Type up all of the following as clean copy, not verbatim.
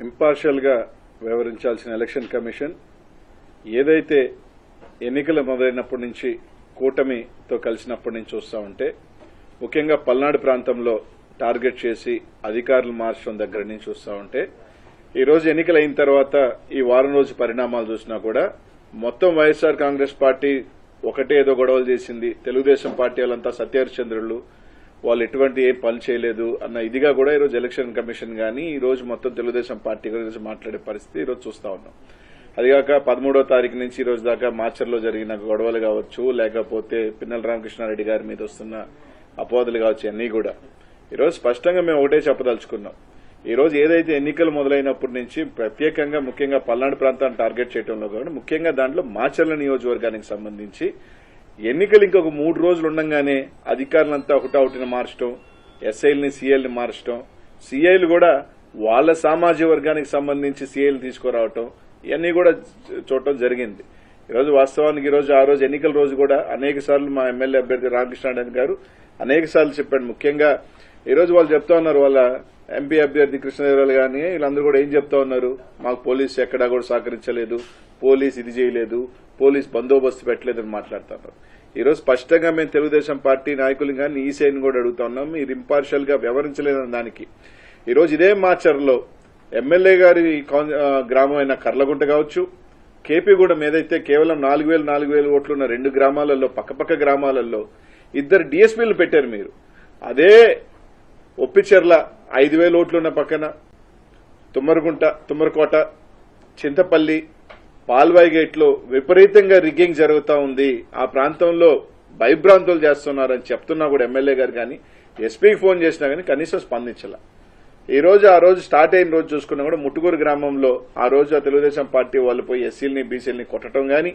Impartial గా వ్యవహరించాల్సిన election commission ఏదైతే ఎన్నికలు మొదలైనప్పటి నుంచి కూటమితో కలిసినప్పటి నుంచి చూస్తా ఉంటే ముఖ్యంగా పల్నాడు ప్రాంతంలో టార్గెట్ చేసి అధికారులు మార్చడం దగ్గర నుంచి చూస్తా ఉంటే ఈ రోజు ఎన్నికలు అయిన తర్వాత ఈ వారం రోజు పరిణామాలు చూసినా కూడా మొత్తం వైఎస్ఆర్ కాంగ్రెస్ పార్టీ ఒకటే ఏదో గొడవలు చేసింది, తెలుగుదేశం పార్టీ వాళ్ళంతా సత్యహరిచంద్రులు, వాళ్ళు ఎటువంటి ఏం పని చేయలేదు అన్న ఇదిగా కూడా ఈరోజు ఎలక్షన్ కమిషన్ గానీ ఈ రోజు మొత్తం తెలుగుదేశం పార్టీ గురించి మాట్లాడే పరిస్థితి ఈరోజు చూస్తా ఉన్నాం. అదిగాక 13వ తారీఖు నుంచి ఈ రోజు దాకా మాచర్లో జరిగిన గొడవలు కావచ్చు, లేకపోతే పిన్నెల రామకృష్ణారెడ్డి గారి మీద వస్తున్న అపోహలు కావచ్చు, అన్నీ కూడా ఈరోజు స్పష్టంగా మేము ఒకటే చెప్పదలుచుకున్నాం. ఈ రోజు ఏదైతే ఎన్నికలు మొదలైనప్పటి నుంచి ప్రత్యేకంగా ముఖ్యంగా పల్నాడు ప్రాంతాన్ని టార్గెట్ చేయడంలో కానీ ముఖ్యంగా దాంట్లో మాచర్ల నియోజకవర్గానికి సంబంధించి ఎన్నికలు ఇంకొక 3 రోజులు ఉండగానే అధికారులంతా ఒకటౌటిని మార్చడం, ఎస్ఐల్ని సీఐల్ని మార్చడం, సీఐలు కూడా వాళ్ళ సామాజిక వర్గానికి సంబంధించి సీఐలు తీసుకురావటం ఇవన్నీ కూడా చూడటం జరిగింది. ఈరోజు వాస్తవానికి ఆ రోజు ఎన్నికల రోజు కూడా అనేక సార్లు మా ఎమ్మెల్యే అభ్యర్థి రామకృష్ణారెడ్డి గారు అనేక సార్లు చెప్పాడు. ముఖ్యంగా ఈరోజు వాళ్ళు చెప్తా ఉన్నారు, వాళ్ళ ఎంపీ అభ్యర్థి కృష్ణదేవరాయలు గానీ వీళ్ళందరూ కూడా ఏం చెప్తా ఉన్నారు, మాకు పోలీసు ఎక్కడా కూడా సహకరించలేదు, పోలీసు ఇది చేయలేదు, పోలీసు బందోబస్తు పెట్టలేదని మాట్లాడుతున్నారు. ఈరోజు స్పష్టంగా మేము తెలుగుదేశం పార్టీ నాయకులు కానీ ఈసీఐని కూడా అడుగుతా ఉన్నాం, మీరు ఇంపార్షియల్ గా వ్యవహరించలేదని దానికి. ఈరోజు ఇదే మాచర్లో ఎమ్మెల్యే గారి గ్రామం అయిన కర్లగుంట కావచ్చు, కేపీగూడెం ఏదైతే కేవలం 4,000 ఓట్లున్న 2 గ్రామాలలో పక్కపక్క గ్రామాలలో 2 డీఎస్పీలు పెట్టారు మీరు. అదే ఒప్పిచెర్ల 5,000 ఓట్లున్న పక్కన తుమ్మరకోట, చింతపల్లి, పాల్వాయి గేట్లో విపరీతంగా రిగ్గింగ్ జరుగుతూ ఉంది, ఆ ప్రాంతంలో భయభ్రాంతులు చేస్తున్నారని చెప్తున్నా కూడా ఎమ్మెల్యే గారు కానీ ఎస్పీకి ఫోన్ చేసినా కానీ కనీసం స్పందించాల. ఆ రోజు స్టార్ట్ అయిన రోజు చూసుకున్నా కూడా ముట్టుకూరు గ్రామంలో ఆ రోజు ఆ తెలుగుదేశం పార్టీ వాళ్ళు పోయి ఎస్సీలని బీసీలని కొట్టడం గాని,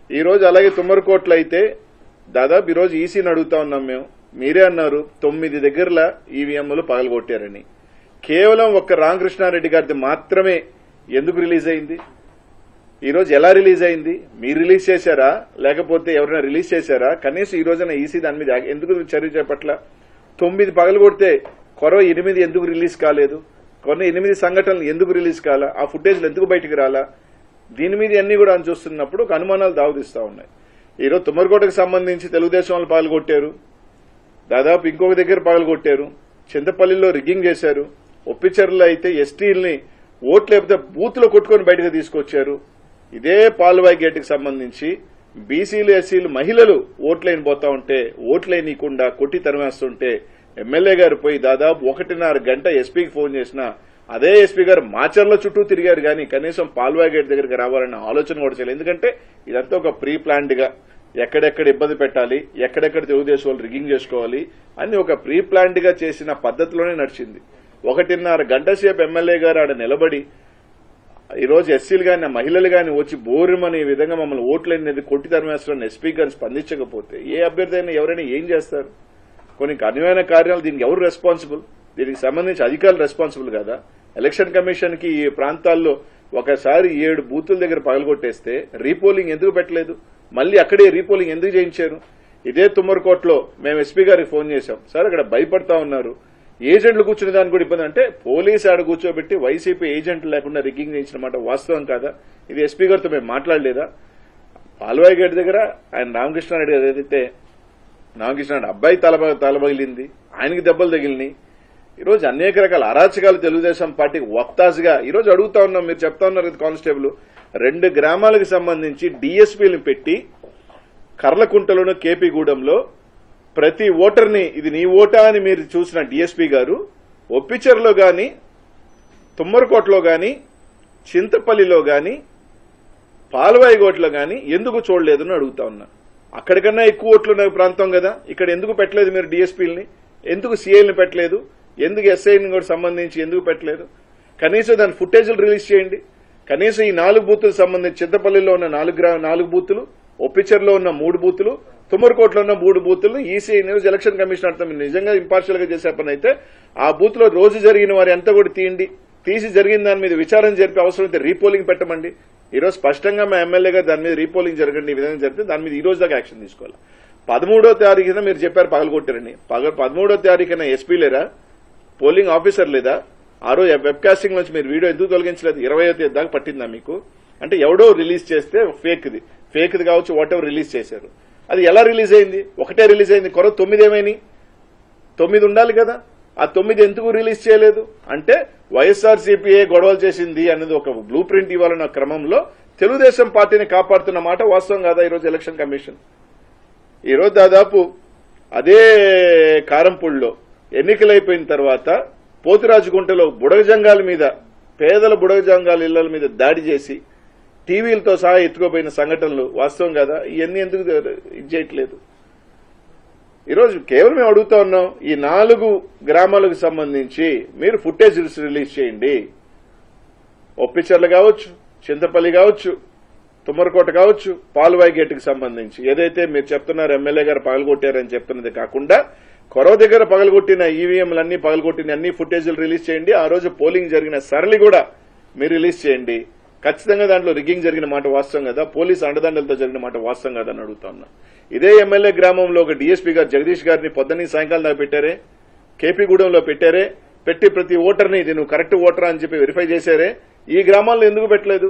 ఈ రోజు అలాగే తుమ్మరకోట్లో అయితే దాదాపు ఈ రోజు ఈసీని అడుగుతా ఉన్నాం మేము, మీరే అన్నారు 9 దగ్గరలా ఈవీఎంలు పగలగొట్టారని. కేవలం ఒక్క రామకృష్ణారెడ్డి గారిది మాత్రమే ఎందుకు రిలీజ్ అయింది? ఈ రోజు ఎలా రిలీజ్ అయింది? మీరు రిలీజ్ చేశారా లేకపోతే ఎవరైనా రిలీజ్ చేశారా? కనీసం ఈ రోజున ఈసీ దాని మీద ఎందుకు చర్య చేపట్ల? 9 పగలగొడితే కొరవ 8 ఎందుకు రిలీజ్ కాలేదు? 8 సంఘటనలు ఎందుకు రిలీజ్ కాలా? ఆ ఫుటేజ్లు ఎందుకు బయటకు రాలా? దీని మీద అన్ని కూడా అని చూస్తున్నప్పుడు ఒక అనుమానాలు దావుతీస్తా ఉన్నాయి. ఈరోజు తుమ్మరకోటకు సంబంధించి తెలుగుదేశం వాళ్ళు పగలగొట్టారు, దాదాపు ఇంకొక దగ్గర పగలగొట్టారు, చింతపల్లిలో రిగ్గింగ్ చేశారు, ఒప్పిచెర్లో అయితే ఎస్టీల్ని ఓట్లు లేకపోతే బూత్లో కొట్టుకొని బయటకు తీసుకొచ్చారు. ఇదే పాల్వాయి గేటుకు సంబంధించి బీసీలు ఎస్సీలు మహిళలు ఓట్లైన పోతా ఉంటే ఓట్లైనీయకుండా కొట్టి తరిమేస్తుంటే ఎమ్మెల్యే గారు పోయి దాదాపు 1.5 గంట ఎస్పీకి ఫోన్ చేసినా అదే ఎస్పీ గారు మాచర్ల చుట్టూ తిరిగారు కానీ కనీసం పాల్వాయి గేట్ దగ్గరికి రావాలన్న ఆలోచన కూడా చేయలేదు. ఎందుకంటే ఇదంతా ఒక ప్రీ ప్లాన్డ్ గా ఎక్కడెక్కడ ఇబ్బంది పెట్టాలి, ఎక్కడెక్కడ తెలుగుదేశం వాళ్ళు రిగ్గింగ్ చేసుకోవాలి అని ఒక ప్రీ ప్లాన్డ్ గా చేసిన పద్దతిలోనే నడిచింది. 1.5 గంట సేపు ఎమ్మెల్యే గారు ఆడ నిలబడి ఈ రోజు ఎస్సీలు గాని మహిళలు గాని వచ్చి బోరుమని ఈ విధంగా మమ్మల్ని ఓట్లనేది కొట్టి తరిమేస్తున్న ఎస్పీ గారిని స్పందించకపోతే ఏ అభ్యర్థి అయినా ఎవరైనా ఏం చేస్తారు? కొన్ని కఠినమైన కార్యాలు దీనికి ఎవరు రెస్పాన్సిబుల్? దీనికి సంబంధించి అధికారులు రెస్పాన్సిబుల్ కదా? ఎలక్షన్ కమిషన్ కి ఈ ప్రాంతాల్లో ఒకసారి 7 బూతుల దగ్గర పగలగొట్టేస్తే రీపోలింగ్ ఎందుకు పెట్టలేదు? మళ్లీ అక్కడే రీపోలింగ్ ఎందుకు చేయించారు? ఇదే తుమ్మరకోటలో మేము ఎస్పీ గారికి ఫోన్ చేశాం, సార్ అక్కడ భయపడతా ఉన్నారు, ఏజెంట్లు కూర్చునే దానికి కూడా ఇబ్బంది. అంటే పోలీసు ఆడ కూర్చోబెట్టి వైసీపీ ఏజెంట్లు లేకుండా రిగ్గింగ్ చేయించిన మాట వాస్తవం కాదా? ఇది ఎస్పీ గారితో మేము మాట్లాడలేదా? పాల్వాయి గేట్ దగ్గర ఆయన రామకృష్ణారెడ్డి గారు ఏదైతే రామకృష్ణారెడ్డి అబ్బాయి తలబగిలింది, ఆయనకి దెబ్బలు తగిలినాయి. ఈరోజు అనేక రకాల అరాచకాలు తెలుగుదేశం పార్టీకి వక్తాసుగా ఈరోజు అడుగుతా ఉన్నాం. మీరు చెప్తా ఉన్నారు కదా, కానిస్టేబుల్ 2 గ్రామాలకు సంబంధించి డీఎస్పీలను పెట్టి కర్లకుంటలోను కేపీగూడెంలో ప్రతి ఓటర్ని ఇది నీ ఓటా అని మీరు చూసిన డీఎస్పీ గారు ఒప్పిచెర్లో గాని, తుమ్మరకోటలో గాని, చింతపల్లిలో గాని, పాల్వాయిగోట్లో గాని ఎందుకు చూడలేదని అడుగుతా ఉన్నా. అక్కడికన్నా ఎక్కువ ఓట్లున్న ప్రాంతం కదా, ఇక్కడ ఎందుకు పెట్టలేదు మీరు డీఎస్పీలని? ఎందుకు సీఐల్ని పెట్టలేదు? ఎందుకు ఎస్ఐని కూడా సంబంధించి ఎందుకు పెట్టలేదు? కనీసం దాని ఫుటేజ్లు రిలీజ్ చేయండి. కనీసం ఈ 4 బూతులకు సంబంధించి చింతపల్లిలో ఉన్న 4 బూతులు, ఒప్పిచెర్లో ఉన్న 3 బూతులు, తుమ్మరకోటలో ఉన్న 3 బూతులను ఈసీ న్యూస్ ఎలక్షన్ కమిషన్ అర్థం నిజంగా ఇంపార్షియల్ గా చేసే పని అయితే ఆ బూత్ లో రోజు జరిగిన వారి అంతా కూడా తీసి జరిగిన దాని మీద విచారణ జరిపి అవసరమైతే రీపోలింగ్ పెట్టమండి. ఈరోజు స్పష్టంగా మా ఎమ్మెల్యే గారు దాని మీద రీపోలింగ్ జరగండి, ఈ విధంగా జరిగితే దాని మీద ఈ రోజు దాకా యాక్షన్ తీసుకోవాలి. 13వ తారీఖున మీరు చెప్పారు పగలగొట్టారని. 13వ తారీఖున ఎస్పీ లేరా? పోలింగ్ ఆఫీసర్ లేదా? ఆ రోజు వెబ్ కాస్టింగ్ నుంచి మీరు వీడియో ఎందుకు తొలగించలేదు? 20వ తేదీ దాకా పట్టిందా మీకు? అంటే ఎవడో రిలీజ్ చేస్తే ఫేక్ది కావచ్చు, వాట్ ఎవర్ రిలీజ్ చేశారు. అది ఎలా రిలీజ్ అయింది? ఒకటే రిలీజ్ అయింది. 9 ఏమైనాయి? 9 ఉండాలి కదా. ఆ 9 ఎందుకు రిలీజ్ చేయలేదు? అంటే వైఎస్ఆర్సీపీఏ గొడవలు చేసింది అనేది ఒక బ్లూ ప్రింట్ ఇవ్వాలన్న క్రమంలో తెలుగుదేశం పార్టీని కాపాడుతున్న మాట వాస్తవం కాదా? ఈరోజు ఎలక్షన్ కమిషన్ ఈరోజు దాదాపు అదే కారంపూడిలో ఎన్నికలైపోయిన తర్వాత పోతురాజుగుంటలో బుడగజంగాల మీద, పేదల బుడగజంగాల ఇళ్ల మీద దాడి చేసి టీవీలతో సహా ఎత్తుకోపోయిన సంఘటనలు వాస్తవం కదా. ఇవన్నీ ఎందుకు ఇది చేయట్లేదు? ఈరోజు కేవలం మేము అడుగుతా ఉన్నాం, ఈ 4 గ్రామాలకు సంబంధించి మీరు ఫుటేజ్ రిలీజ్ చేయండి. ఒప్పిచర్ల కావచ్చు, చింతపల్లి కావచ్చు, తుమ్మరకోట కావచ్చు, పాల్వాయి గేటుకు సంబంధించి ఏదైతే మీరు చెప్తున్నారు ఎమ్మెల్యే గారు పగలగొట్టారని చెప్తున్నది కాకుండా కొరవ దగ్గర పగలగొట్టిన ఈవీఎంలన్నీ పగలగొట్టిన అన్ని ఫుటేజీలు రిలీజ్ చేయండి. ఆ రోజు పోలింగ్ జరిగిన సరళి కూడా మీరు రిలీజ్ చేయండి. ఖచ్చితంగా దాంట్లో రిగ్గింగ్ జరిగిన మాట వాస్తవం కదా, పోలీసు అండదండలతో జరిగిన మాట వాస్తవం కదా అని అడుగుతా ఉన్నా. ఇదే ఎమ్మెల్యే గ్రామంలో ఒక డీఎస్పీ గారు జగదీష్ గారిని పొద్దున్న సాయంకాలం దాకా పెట్టారే, కేపీగూడెంలో పెట్టారే, పెట్టి ప్రతి ఓటర్ని ఇది నువ్వు కరెక్ట్ ఓటరా అని చెప్పి వెరిఫై చేశారే. ఈ గ్రామాల్లో ఎందుకు పెట్టలేదు?